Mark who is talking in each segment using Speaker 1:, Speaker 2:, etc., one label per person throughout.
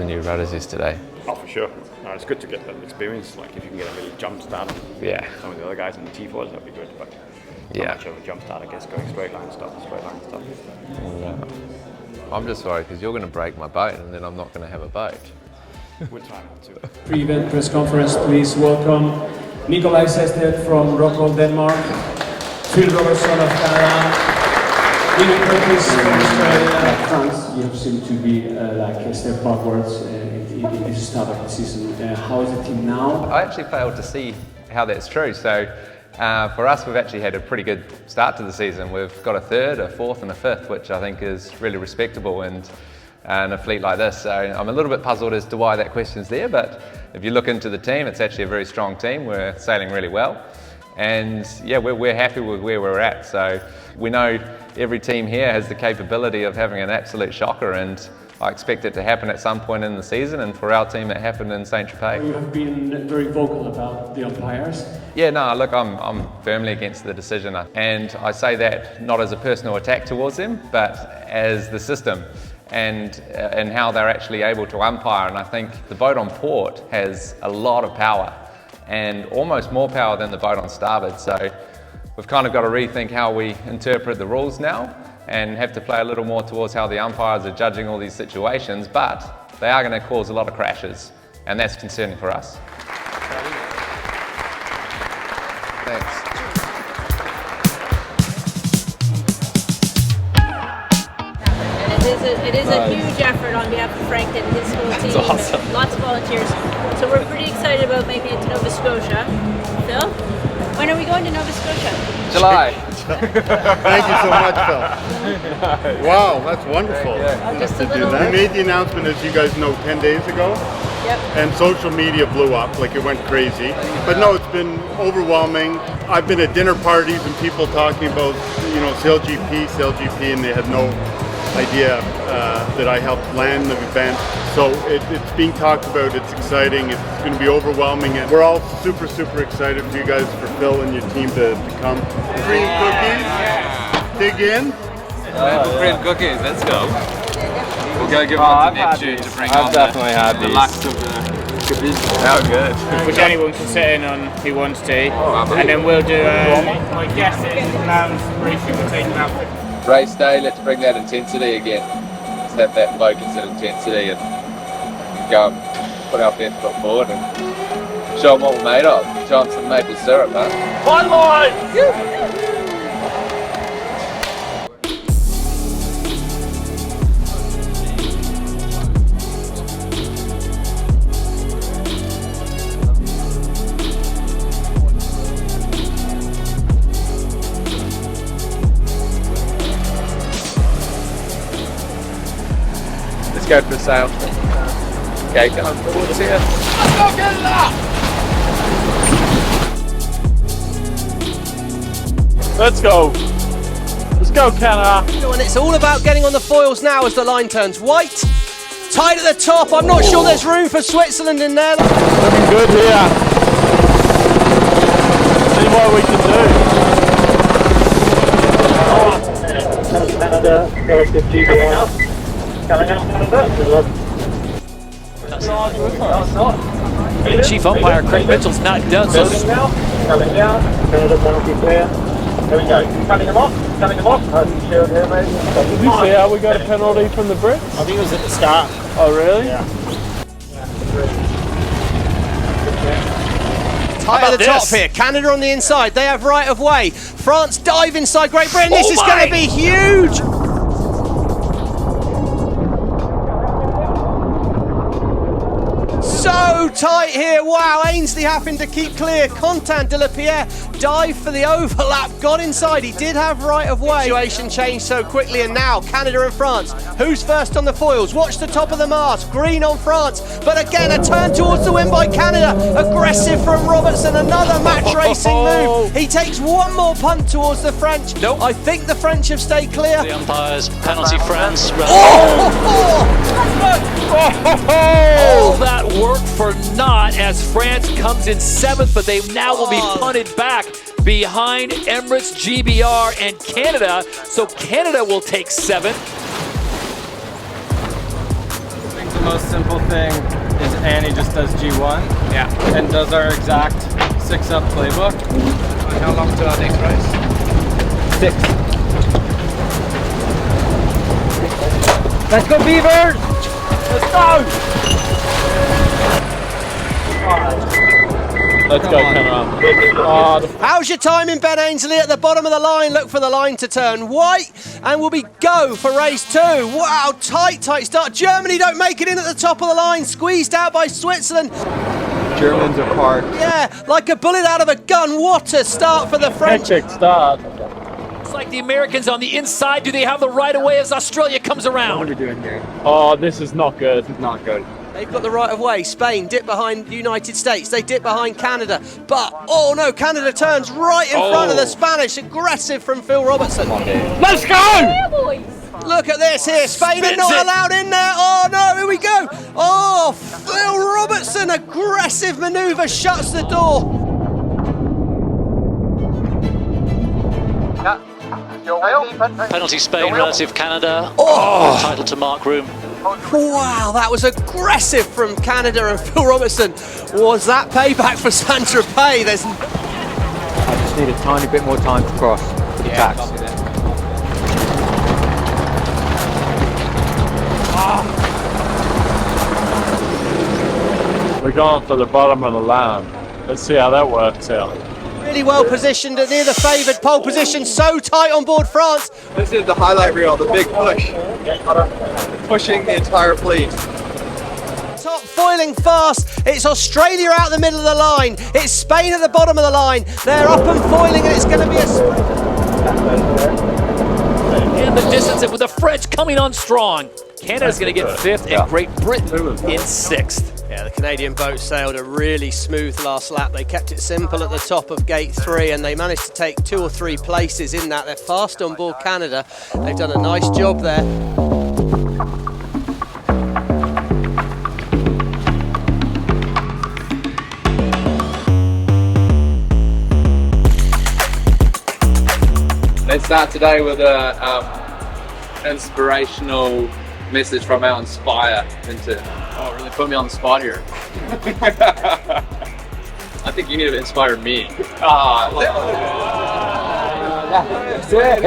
Speaker 1: the new rudders yesterday?
Speaker 2: Oh, for sure. No, it's good to get that experience. Like if you can get a little jump start on some of the other guys in the T4s, that'd be good. But not much of a jump start, I guess, going straight line stuff.
Speaker 1: Yeah. I'm just worried because you're going to break my boat and then I'm not going to have a boat.
Speaker 2: We'll try not to.
Speaker 3: Pre-event press conference, please welcome Nikolaj Sested from Rockall, Denmark, Phil Robertson of Canada, William Curtis from Australia. France, you have seemed to be like a step backwards in this start of the season. How is the team now?
Speaker 1: I actually failed to see how that's true. So for us, we've actually had a pretty good start to the season. We've got a third, a fourth and a fifth, which I think is really respectable and a fleet like this. So I'm a little bit puzzled as to why that question's there, but if you look into the team, it's actually a very strong team. We're sailing really well. And yeah, we're happy with where we're at. So we know every team here has the capability of having an absolute shocker, and I expect it to happen at some point in the season, and for our team it happened in Saint-Tropez.
Speaker 3: You have been very vocal about the umpires.
Speaker 1: Yeah, no, look, I'm firmly against the decision, and I say that not as a personal attack towards them, but as the system and how they're actually able to umpire. And I think the boat on port has a lot of power, and almost more power than the boat on starboard. So we've kind of got to rethink how we interpret the rules now and have to play a little more towards how the umpires are judging all these situations, but they are going to cause a lot of crashes, and that's concerning for us. Thanks.
Speaker 4: It is a huge effort on behalf of Frank and his whole team.
Speaker 1: That's awesome.
Speaker 4: Lots of volunteers. So we're pretty excited about making it to Nova Scotia. Phil, when are we going to Nova Scotia?
Speaker 1: July.
Speaker 5: Thank you so much, Phil. Wow, that's wonderful.
Speaker 4: Just a little.
Speaker 5: We made the announcement, as you guys know, 10 days ago.
Speaker 4: Yep.
Speaker 5: And social media blew up, like it went crazy. But no, it's been overwhelming. I've been at dinner parties and people talking about, Sail GP, and they had no idea that I helped land the event. So it's being talked about, it's exciting, it's going to be overwhelming, and we're all super, super excited for you guys, for Phil and your team to come. Cream cookies, dig in.
Speaker 1: Cream cookies, let's go. We'll go give one to Neptune to bring on the lux of the Cadiz. Oh, good.
Speaker 6: Which anyone can sit in on who wants to, and then we'll do my guest in lounge briefing, we'll take them out.
Speaker 1: Race day, let's bring that intensity again. Let's have that focus and intensity and go and put our best foot forward and show them what we're made of. Show them some maple syrup, huh?
Speaker 6: One line!
Speaker 1: Let's go for a sail. Okay, come on, towards here. Let's go, Canada!
Speaker 6: Let's go. Let's go, Canada.
Speaker 7: And it's all about getting on the foils now as the line turns white. Tight at the top. I'm not sure there's room for Switzerland in there.
Speaker 6: Looking good here. See what we can do. Canada, corrective GBR.
Speaker 8: Chief umpire Craig Mitchell's not done, so
Speaker 6: Coming down, Canada penalty clear. There we go. Cutting them off. Did you see how we got a penalty from the Brits? I think it was at the start. Oh, really? Yeah.
Speaker 7: Tight at the top here. Canada on the inside. They have right of way. France dive inside Great Britain. This is going to be huge. So tight here. Wow, Ainsley having to keep clear. Contant de la Pierre dive for the overlap, got inside. He did have right of way. Situation changed so quickly, and now Canada and France. Who's first on the foils? Watch the top of the mast. Green on France, but again a turn towards the win by Canada. Aggressive from Robertson, another match racing move. He takes one more punt towards the French.
Speaker 8: Nope.
Speaker 7: I think the French have stayed clear.
Speaker 8: the umpires penalty France. All that work for naught as France comes in 7th, but they now will be punted back behind Emirates, GBR, and Canada. So Canada will take 7th.
Speaker 9: most simple thing is Annie just does G1.
Speaker 1: Yeah.
Speaker 9: And does our exact 6-up playbook.
Speaker 1: And how long till our next race?
Speaker 9: 6. Let's go Beavers! Let's go! Let's go, Cameron.
Speaker 7: How's your timing, Ben Ainsley? At the bottom of the line, look for the line to turn white, and we'll be go for race 2. Wow, tight start. Germany don't make it in at the top of the line, squeezed out by Switzerland.
Speaker 9: Germans are parked.
Speaker 7: Yeah, like a bullet out of a gun. What a start for the French.
Speaker 9: Hectic start.
Speaker 8: It's like the Americans on the inside. Do they have the right of way as Australia comes around?
Speaker 9: What are we doing here? Oh, this is not good. This is not good.
Speaker 7: They've got the right of way. Spain dip behind the United States. They dip behind Canada. But, oh no, Canada turns right in front of the Spanish. Aggressive from Phil Robertson.
Speaker 9: Let's go!
Speaker 7: Look at this here. Spain are not allowed in there. Oh no, here we go. Oh, Phil Robertson, aggressive manoeuvre, shuts the door.
Speaker 10: Penalty Spain relative Canada. Oh. Title to Mark Room.
Speaker 7: Wow, that was aggressive from Canada and Phil Robertson. Was that payback for Saint-Tropez? There's...
Speaker 9: I just need a tiny bit more time to cross the tax. We're going for the bottom of the line. Let's see how that works out.
Speaker 7: Really well positioned and near the favoured pole position, so tight on board France.
Speaker 9: This is the highlight reel, the big push. Pushing the entire fleet.
Speaker 7: Top foiling fast. It's Australia out the middle of the line. It's Spain at the bottom of the line. They're up and foiling, and it's going to be a...
Speaker 8: In the distance, with the French coming on strong. Canada's going to get 5th and Great Britain in 6th.
Speaker 7: Yeah, the Canadian boat sailed a really smooth last lap. They kept it simple at the top of gate 3 and they managed to take 2 or 3 places in that. They're fast on board Canada. They've done a nice job there.
Speaker 11: Let's start today with a inspirational message from our Inspire into. Oh, really put me on the spot here. I think you need to inspire me.
Speaker 9: That's it.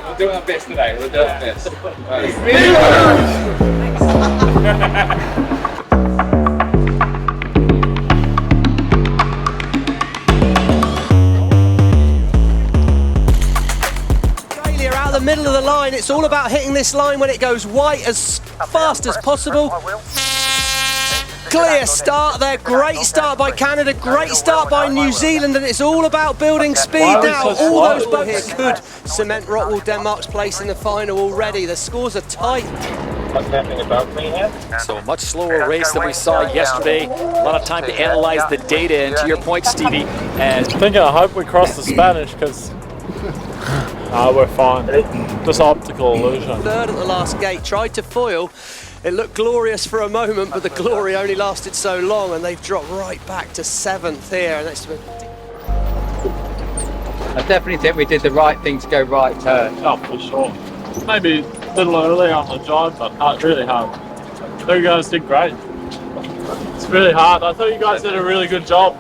Speaker 11: We're doing our best today. We're doing our best.
Speaker 7: The middle of the line, it's all about hitting this line when it goes white as fast as possible. Clear start there, great start by Canada, great start by New Zealand, and it's all about building speed now. All those boats here could cement Rockwool Denmark's place in the final already. The scores are tight.
Speaker 8: So a much slower race than we saw yesterday. A lot of time to analyze the data, and to your point, Stevie. And
Speaker 9: I hope we cross the Spanish, because we're fine. Just optical illusion.
Speaker 7: Third at the last gate, tried to foil. It looked glorious for a moment, but the glory only lasted so long, and they've dropped right back to 7th here. And that's...
Speaker 9: I definitely think we did the right thing to go right turn. Oh, for sure. Maybe a little early on the drive, but really hard. I thought you guys did great. It's really hard. I thought you guys did a really good job.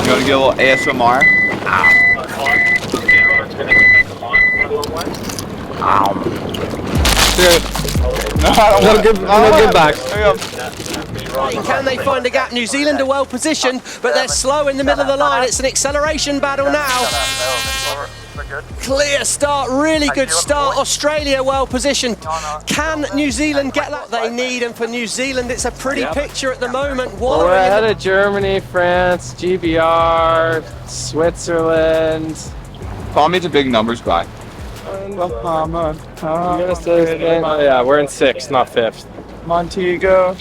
Speaker 11: You want to get a little ASMR?
Speaker 9: I'm gonna give back.
Speaker 7: Can they find a gap? New Zealand are well positioned, but they're slow in the middle of the line. It's an acceleration battle now. Clear start, really good start. Australia well positioned. Can New Zealand get what they need? And for New Zealand, it's a pretty picture at the moment.
Speaker 9: We're ahead of Germany, France, GBR, Switzerland.
Speaker 11: Call me the big numbers guy.
Speaker 9: Yeah, we're in 6th, not 5th. Montego,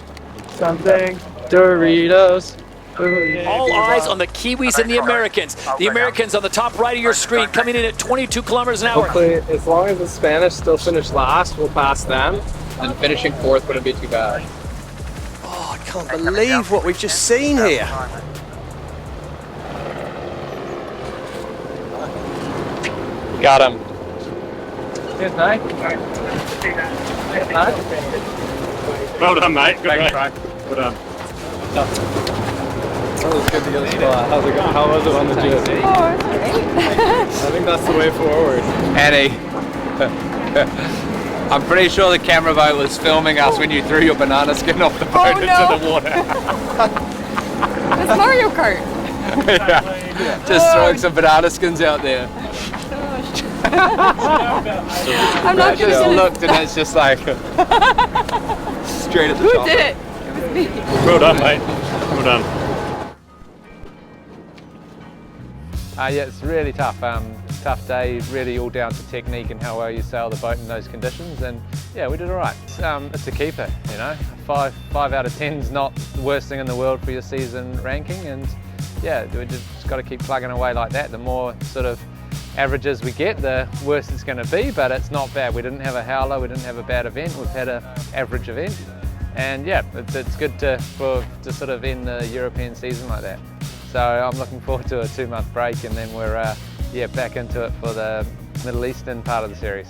Speaker 9: something, Doritos.
Speaker 8: all eyes on the Kiwis and the Americans. The Americans on the top right of your screen coming in at 22 kilometers an hour.
Speaker 9: Hopefully, as long as the Spanish still finish last, we'll pass them.
Speaker 11: And finishing 4th wouldn't be too bad.
Speaker 7: Oh, I can't believe what we've just seen here.
Speaker 9: Got him. Cheers, mate.
Speaker 2: Well done, mate. Good try. Well done.
Speaker 9: That was good to get a spot. How's it going? How was it on the jersey?
Speaker 12: Oh, it's great.
Speaker 9: I think that's the way forward.
Speaker 1: Annie, I'm pretty sure the camera boat was filming us when you threw your banana skin off the boat into the water.
Speaker 12: It's Mario Kart.
Speaker 1: Yeah. Just throwing some banana skins out there.
Speaker 12: I'm not
Speaker 1: just
Speaker 12: gonna
Speaker 1: looked and it's just like straight at the
Speaker 12: Who
Speaker 1: top.
Speaker 12: did it? It was me.
Speaker 2: Well done, mate. Well done.
Speaker 1: Yeah, it's really tough. Tough day, really all down to technique and how well you sail the boat in those conditions. And yeah, we did all right. It's a keeper, you know. 5 out of 10 is not the worst thing in the world for your season ranking. And yeah, we just got to keep plugging away like that. The more sort of averages we get, the worse it's going to be. But it's not bad. We didn't have a howler. We didn't have a bad event. We've had an average event. And yeah, it's good to sort of end the European season like that. So I'm looking forward to a 2-month break, and then we're back into it for the Middle Eastern part of the series.